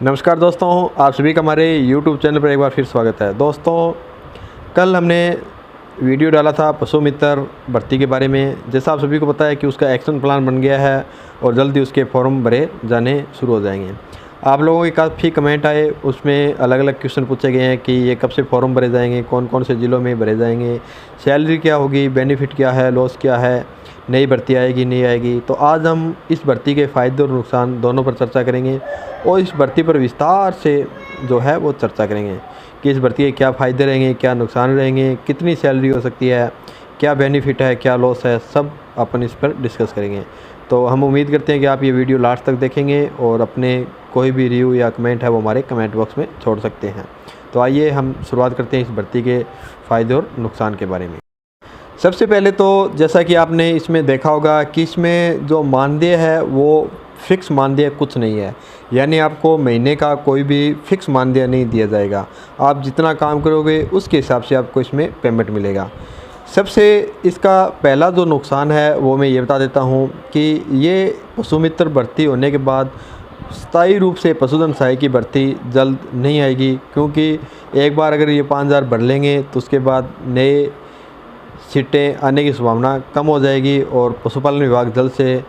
नमस्कार दोस्तों, आप सभी का हमारे YouTube चैनल पर एक बार फिर स्वागत है। दोस्तों, कल हमने वीडियो डाला था पशु मित्र भर्ती के बारे में। जैसा आप सभी को पता है कि उसका एक्शन प्लान बन गया है और जल्दी उसके फॉर्म भरे जाने शुरू हो जाएंगे। आप लोगों के काफ़ी कमेंट आए, उसमें अलग अलग क्वेश्चन पूछे गए हैं कि ये कब से फॉर्म भरे जाएंगे, कौन कौन से ज़िलों में भरे जाएंगे, सैलरी क्या होगी, बेनिफिट क्या है, लॉस क्या है, नई भर्ती आएगी नहीं आएगी। तो आज हम इस भर्ती के फ़ायदे और नुकसान दोनों पर चर्चा करेंगे और इस भर्ती पर विस्तार से जो है वो चर्चा करेंगे कि इस भर्ती के क्या फ़ायदे रहेंगे, क्या नुकसान रहेंगे, कितनी सैलरी हो सकती है, क्या बेनिफिट है, क्या लॉस है, सब अपन इस पर डिस्कस करेंगे। तो हम उम्मीद करते हैं कि आप ये वीडियो लास्ट तक देखेंगे और अपने कोई भी रिव्यू या कमेंट है वो हमारे कमेंट बॉक्स में छोड़ सकते हैं। तो आइए हम शुरुआत करते हैं इस भर्ती के फ़ायदे और नुकसान के बारे में। सबसे पहले तो जैसा कि आपने इसमें देखा होगा कि इसमें जो मानदेय है वो फ़िक्स मानदेय कुछ नहीं है, यानी आपको महीने का कोई भी फ़िक्स मानदेय नहीं दिया जाएगा। आप जितना काम करोगे उसके हिसाब से आपको इसमें पेमेंट मिलेगा। सबसे इसका पहला जो नुकसान है वो मैं ये बता देता हूँ कि ये पशु मित्र भर्ती होने के बाद स्थायी रूप से पशुधन सहायक की भर्ती जल्द नहीं आएगी, क्योंकि एक बार अगर ये 5,000 भर लेंगे तो उसके बाद नए सीटें आने की संभावना कम हो जाएगी और पशुपालन विभाग जल्द से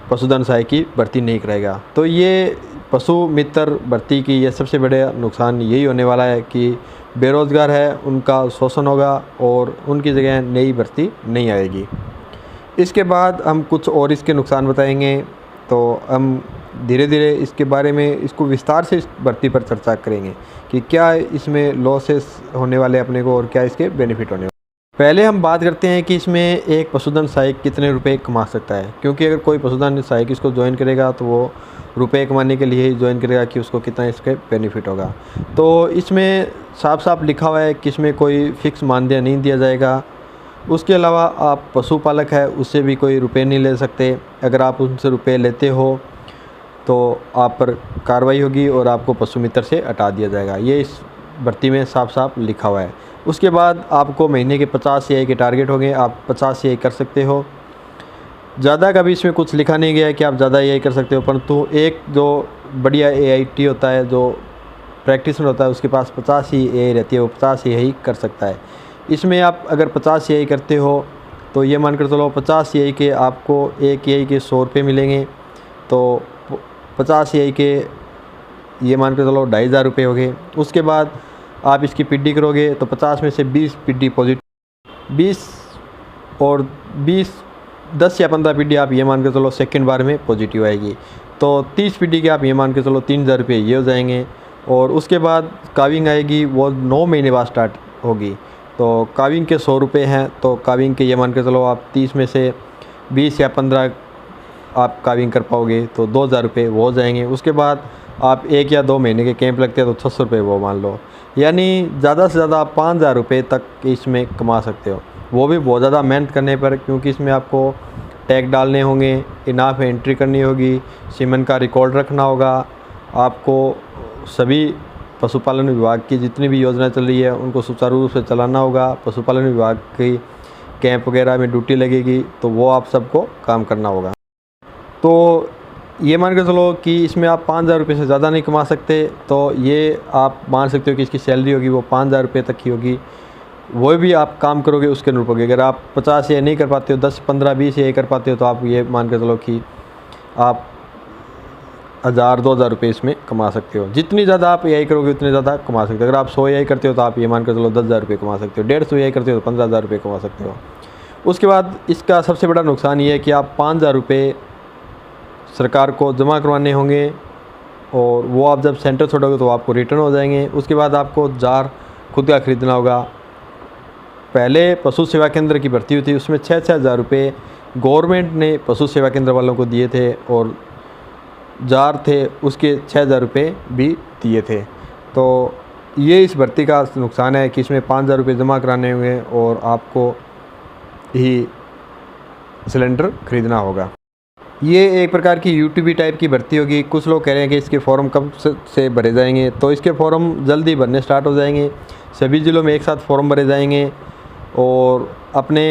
पशुधन सहायक की भर्ती नहीं कराएगा। तो ये पशु मित्र भर्ती की ये सबसे बड़ा नुकसान यही होने वाला है कि बेरोज़गार है उनका शोषण होगा और उनकी जगह नई भर्ती नहीं आएगी। इसके बाद हम कुछ और इसके नुकसान बताएंगे, तो हम धीरे धीरे इसके बारे में इसको विस्तार से इस भर्ती पर चर्चा करेंगे कि क्या इसमें लॉसेस होने वाले अपने को और क्या इसके बेनिफिट होने वाले। पहले हम बात करते हैं कि इसमें एक पशुधन सहायक कितने रुपए कमा सकता है, क्योंकि अगर कोई पशुधन सहायक इसको ज्वाइन करेगा तो वो रुपए कमाने के लिए ही ज्वाइन करेगा कि उसको कितना इसके बेनिफिट होगा। तो इसमें साफ साफ लिखा हुआ है कि इसमें कोई फ़िक्स मानदेय नहीं दिया जाएगा। उसके अलावा आप पशुपालक है उससे भी कोई रुपये नहीं ले सकते। अगर आप उनसे रुपये लेते हो तो आप पर कार्रवाई होगी और आपको पशु मित्र से हटा दिया जाएगा। ये इस भर्ती में साफ साफ लिखा हुआ है। उसके बाद आपको महीने के 50 सीआई के टारगेट होंगे, आप 50 सीआई कर सकते हो। ज़्यादा का भी इसमें कुछ लिखा नहीं गया है कि आप ज़्यादा एआई कर सकते हो, परंतु एक जो बढ़िया एआईटी होता है, जो प्रैक्टिशनर होता है, उसके पास 50 ही एआई रहती है, वो 50 एआई कर सकता है। इसमें आप अगर 50 एआई करते हो तो ये मानकर चलो 50 एआई के आपको एक एआई के 100 रुपये मिलेंगे, तो 50 एआई के ये मानकर चलो 2,500 रुपये हो गए। उसके बाद आप इसकी पीडी करोगे तो 50 में से 20 पीडी पॉजिटिव, 20 और 20 10 या 15 पीडी आप ये मान के चलो सेकंड बार में पॉजिटिव आएगी, तो 30 पीडी के आप ये मान के चलो 3,000 रुपये ये हो जाएंगे। और उसके बाद काविंग आएगी, वो 9 महीने बाद स्टार्ट होगी। तो काविंग के 100 रुपये हैं, तो काविंग के ये मान के चलो आप 30 में से 20 या 15 आप काविंग कर पाओगे तो 2,000 रुपये वो हो जाएंगे। उसके बाद आप 1 या 2 महीने के कैंप लगते हैं तो 600 रुपये वो मान लो, यानी ज़्यादा से ज़्यादा आप 5,000 रुपये तक इसमें कमा सकते हो, वो भी बहुत ज़्यादा मेहनत करने पर, क्योंकि इसमें आपको टैग डालने होंगे, इनाफ एंट्री करनी होगी, सीमन का रिकॉर्ड रखना होगा, आपको सभी पशुपालन विभाग की जितनी भी योजना चल रही है उनको सुचारू रूप से चलाना होगा। पशुपालन विभाग की कैंप वगैरह में ड्यूटी लगेगी तो वो आप सबको काम करना होगा। तो ये मान के चलो कि इसमें आप 5,000 रुपये से ज़्यादा नहीं कमा सकते, तो ये आप मान सकते हो कि इसकी सैलरी होगी वो 5,000 रुपये तक की होगी। वो भी आप काम करोगे उसके अनुरूप होगी। अगर आप 50 ये नहीं कर पाते हो, 10, 15, 20 ये कर पाते हो, तो आप ये मान के चलो कि आप 1,000, 2,000 रुपये इसमें कमा सकते हो। जितनी ज़्यादा आप एआई करोगे उतने ज़्यादा कमा सकते हो। अगर आप 100 एआई करते हो तो आप ये मान कर चलो 10,000 रुपये कमा सकते हो। 150 एआई करते हो तो 15,000 रुपये कमा सकते हो। उसके बाद इसका सबसे बड़ा नुकसान ये है कि आप 5,000 रुपये सरकार को जमा करवाने होंगे और वो आप जब सेंटर छोड़ोगे तो आपको रिटर्न हो जाएंगे। उसके बाद आपको जार खुद का ख़रीदना होगा। पहले पशु सेवा केंद्र की भर्ती हुई थी, उसमें 6-6 हज़ार रुपये गवर्नमेंट ने पशु सेवा केंद्र वालों को दिए थे और जार थे उसके 6,000 रुपये भी दिए थे। तो ये इस भर्ती का नुकसान है कि इसमें 5,000 रुपये जमा कराने होंगे और आपको ही सिलेंडर ख़रीदना होगा। ये एक प्रकार की यूटीबी टाइप की भर्ती होगी। कुछ लोग कह रहे हैं कि इसके फॉर्म कब से भरे जाएंगे, तो इसके फॉर्म जल्दी भरने स्टार्ट हो जाएंगे। सभी ज़िलों में एक साथ फॉर्म भरे जाएंगे और अपने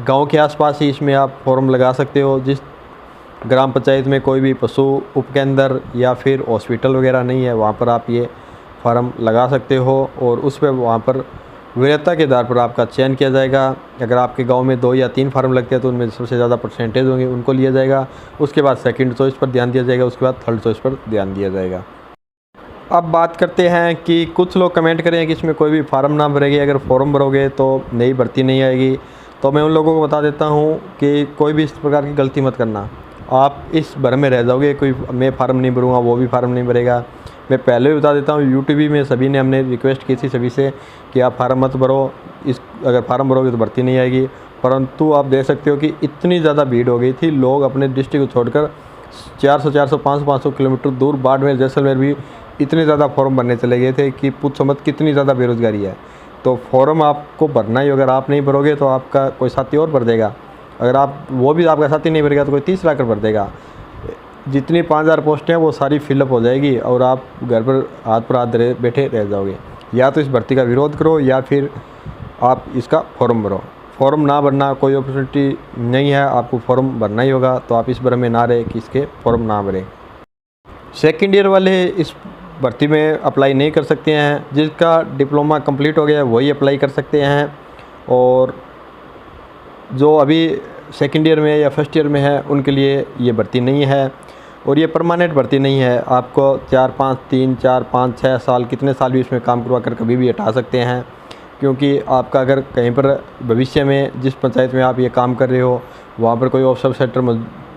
गांव के आसपास ही इसमें आप फॉर्म लगा सकते हो। जिस ग्राम पंचायत में कोई भी पशु उपकेंद्र या फिर हॉस्पिटल वगैरह नहीं है, वहाँ पर आप ये फार्म लगा सकते हो और उस पर वहाँ पर वरीयता के आधार पर आपका चयन किया जाएगा। अगर आपके गांव में 2 या 3 फार्म लगते हैं तो उनमें सबसे ज़्यादा परसेंटेज होंगे उनको लिया जाएगा। उसके बाद सेकंड चॉइस पर ध्यान दिया जाएगा, उसके बाद थर्ड चॉइस पर ध्यान दिया जाएगा। अब बात करते हैं कि कुछ लोग कमेंट करें कि इसमें कोई भी फार्म ना भरेगी, अगर फॉर्म भरोगे तो नई भर्ती नहीं आएगी। तो मैं उन लोगों को बता देता हूँ कि कोई भी इस प्रकार की गलती मत करना, आप इस भर में रह जाओगे। कोई मैं फार्म नहीं भरूँगा, वो भी फार्म नहीं भरेगा। मैं पहले भी बता देता हूँ, यूट्यूब में सभी ने हमने रिक्वेस्ट की थी सभी से कि आप फार्म मत भरो, अगर फार्म भरोगे तो भर्ती नहीं आएगी। परंतु आप देख सकते हो कि इतनी ज़्यादा भीड़ हो गई थी, लोग अपने डिस्ट्रिक्ट को छोड़कर 400, 500 किलोमीटर दूर बाड़मेर, जैसलमेर भी इतने ज़्यादा फॉर्म भरने चले गए थे कि पूछो मत कितनी ज़्यादा बेरोज़गारी है। तो फॉर्म आपको भरना ही, अगर आप नहीं भरोगे तो आपका कोई साथी और भर देगा, अगर आप वो भी आपका साथी नहीं भरेगा तो कोई तीसरा कर भर देगा। जितनी 5000 पोस्टें हैं वो सारी फिलअप हो जाएगी और आप घर पर हाथ बैठे रह जाओगे। या तो इस भर्ती का विरोध करो या फिर आप इसका फॉर्म भरो। फॉर्म ना भरना कोई अपॉर्चुनिटी नहीं है, आपको फॉर्म भरना ही होगा। तो आप इस भ्रम में ना रहे कि इसके फॉर्म ना भरें। सेकेंड ईयर वाले इस भर्ती में अप्लाई नहीं कर सकते हैं, जिसका डिप्लोमा कंप्लीट हो गया है वही अप्लाई कर सकते हैं। और जो अभी सेकेंड ईयर में या फर्स्ट ईयर में है उनके लिए ये भर्ती नहीं है और ये परमानेंट भर्ती नहीं है। आपको 4, 5, 3, 4, 5, 6 साल कितने साल भी इसमें काम करवा कर कभी भी हटा सकते हैं। क्योंकि आपका अगर कहीं पर भविष्य में जिस पंचायत में आप ये काम कर रहे हो वहाँ पर कोई ऑफिसर सेक्टर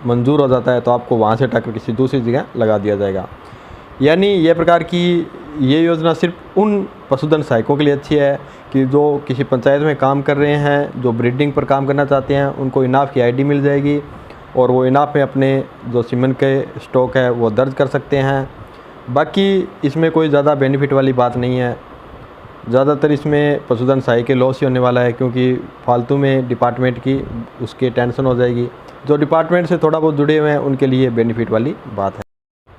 मंजूर हो जाता है तो आपको वहाँ से हटाकर किसी दूसरी जगह लगा दिया जाएगा। यानी ये प्रकार की ये योजना सिर्फ उन पशुधन सहायकों के लिए अच्छी है कि जो किसी पंचायत में काम कर रहे हैं, जो ब्रीडिंग पर काम करना चाहते हैं, उनको इनाफ की आईडी मिल जाएगी और वो इनाफ में अपने जो सीमन के स्टॉक है वो दर्ज कर सकते हैं। बाकी इसमें कोई ज़्यादा बेनिफिट वाली बात नहीं है। ज़्यादातर इसमें पशुधन सहायक के लॉस ही होने वाला है, क्योंकि फालतू में डिपार्टमेंट की उसकी टेंशन हो जाएगी। जो डिपार्टमेंट से थोड़ा बहुत जुड़े हुए हैं उनके लिए बेनिफिट वाली बात है।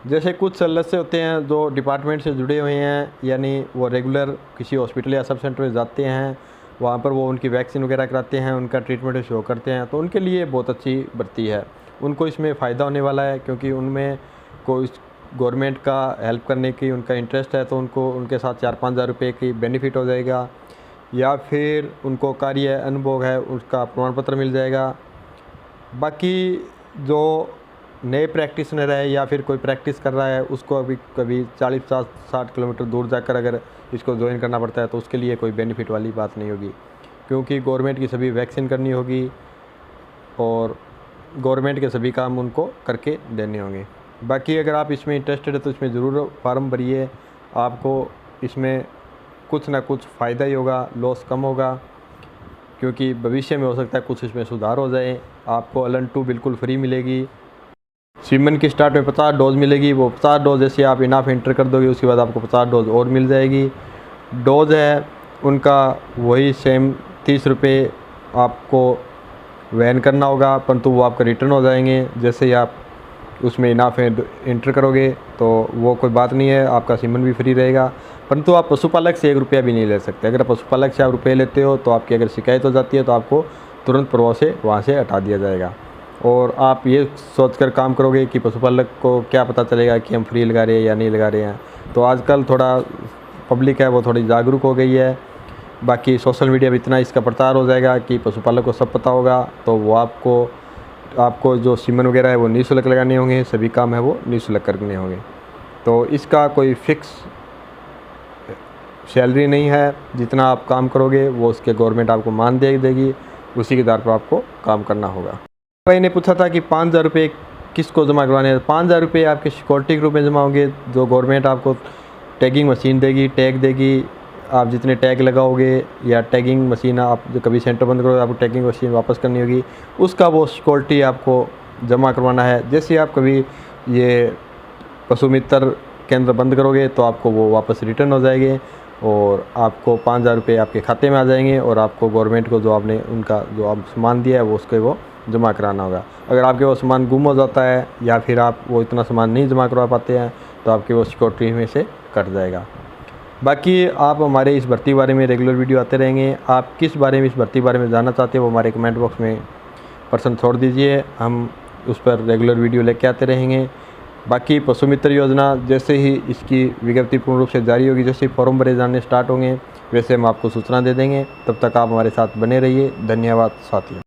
जैसे कुछ सदस्य होते हैं जो डिपार्टमेंट से जुड़े हुए हैं, यानी वो रेगुलर किसी हॉस्पिटल या सब सेंटर में जाते हैं, वहाँ पर वो उनकी वैक्सीन वगैरह कराते हैं, उनका ट्रीटमेंट शो करते हैं, तो उनके लिए बहुत अच्छी भर्ती है। उनको इसमें फ़ायदा होने वाला है, क्योंकि उनमें कोई गवर्नमेंट का हेल्प करने की उनका इंटरेस्ट है, तो उनको उनके साथ 4-5 हज़ार रुपये की बेनिफिट हो जाएगा। या फिर उनको कार्य अनुभव है उसका प्रमाण पत्र मिल जाएगा। बाकी जो नए प्रैक्टिशनर है या फिर कोई प्रैक्टिस कर रहा है उसको अभी कभी 40-60 किलोमीटर दूर जाकर अगर इसको ज्वाइन करना पड़ता है तो उसके लिए कोई बेनिफिट वाली बात नहीं होगी, क्योंकि गवर्नमेंट की सभी वैक्सीन करनी होगी और गवर्नमेंट के सभी काम उनको करके देने होंगे। बाकी अगर आप इसमें इंटरेस्टेड है तो इसमें ज़रूर फार्म भरिए, आपको इसमें कुछ ना कुछ फ़ायदा ही होगा, लॉस कम होगा, क्योंकि भविष्य में हो सकता है कुछ इसमें सुधार हो जाए। आपको LN2 बिल्कुल फ्री मिलेगी। सीमन की स्टार्ट में 50 डोज मिलेगी, वो 50 डोज जैसे आप इनाफ एंटर कर दोगे उसके बाद आपको 50 डोज और मिल जाएगी। डोज है उनका वही सेम 30 रुपये आपको वहन करना होगा, परंतु वो आपका रिटर्न हो जाएंगे जैसे ही आप उसमें इनाफ एंटर करोगे, तो वो कोई बात नहीं है, आपका सीमन भी फ्री रहेगा। परंतु आप पशुपालक से 1 रुपया भी नहीं ले सकते। अगर पशुपालक से आप रुपये लेते हो तो आपकी अगर शिकायत हो जाती है तो आपको तुरंत प्रभाव से वहाँ से हटा दिया जाएगा। और आप ये सोचकर काम करोगे कि पशुपालक को क्या पता चलेगा कि हम फ्री लगा रहे हैं या नहीं लगा रहे हैं। तो आजकल थोड़ा पब्लिक है वो थोड़ी जागरूक हो गई है। बाकी सोशल मीडिया में इतना इसका प्रचार हो जाएगा कि पशुपालक को सब पता होगा, तो वो आपको जो सीमन वगैरह है वो निःशुल्क लगाने होंगे, सभी काम है वो निःशुल्क करने होंगे। तो इसका कोई फिक्स सैलरी नहीं है, जितना आप काम करोगे वो उसके गवर्नमेंट आपको मान देगी, उसी के आधार पर आपको काम करना होगा। भाई ने पूछा था कि 5000 रुपये किसको जमा करवाने हैं। 5000 रुपये आपके सिक्योरिटी के रूप में जमा होंगे, जो गवर्नमेंट आपको टैगिंग मशीन देगी, टैग देगी। आप जितने टैग लगाओगे या टैगिंग मशीन आप जो कभी सेंटर बंद करोगे आपको टैगिंग मशीन वापस करनी होगी, उसका वो सिक्योरिटी आपको जमा करवाना है। जैसे आप कभी ये पशु मित्र केंद्र बंद करोगे तो आपको वो वापस रिटर्न हो जाएंगे और आपको 5000 रुपये आपके खाते में आ जाएंगे और आपको गवर्नमेंट को जो आपने उनका जो आप सामान दिया है वो उसके वो जमा कराना होगा। अगर आपके वो सामान गुम हो जाता है या फिर आप वो इतना सामान नहीं जमा करवा पाते हैं तो आपके वो सिक्योरिटी में से कट जाएगा। बाकी आप हमारे इस भर्ती बारे में रेगुलर वीडियो आते रहेंगे। आप किस बारे में इस भर्ती बारे में जानना चाहते हैं वो हमारे कमेंट बॉक्स में प्रश्न छोड़ दीजिए, हम उस पर रेगुलर वीडियो लेके आते रहेंगे। बाकी पशु मित्र योजना जैसे ही इसकी विज्ञप्ति पूर्ण रूप से जारी होगी, जैसे ही फॉर्म भरे जाने स्टार्ट होंगे, वैसे हम आपको सूचना दे देंगे। तब तक आप हमारे साथ बने रहिए। धन्यवाद साथियों।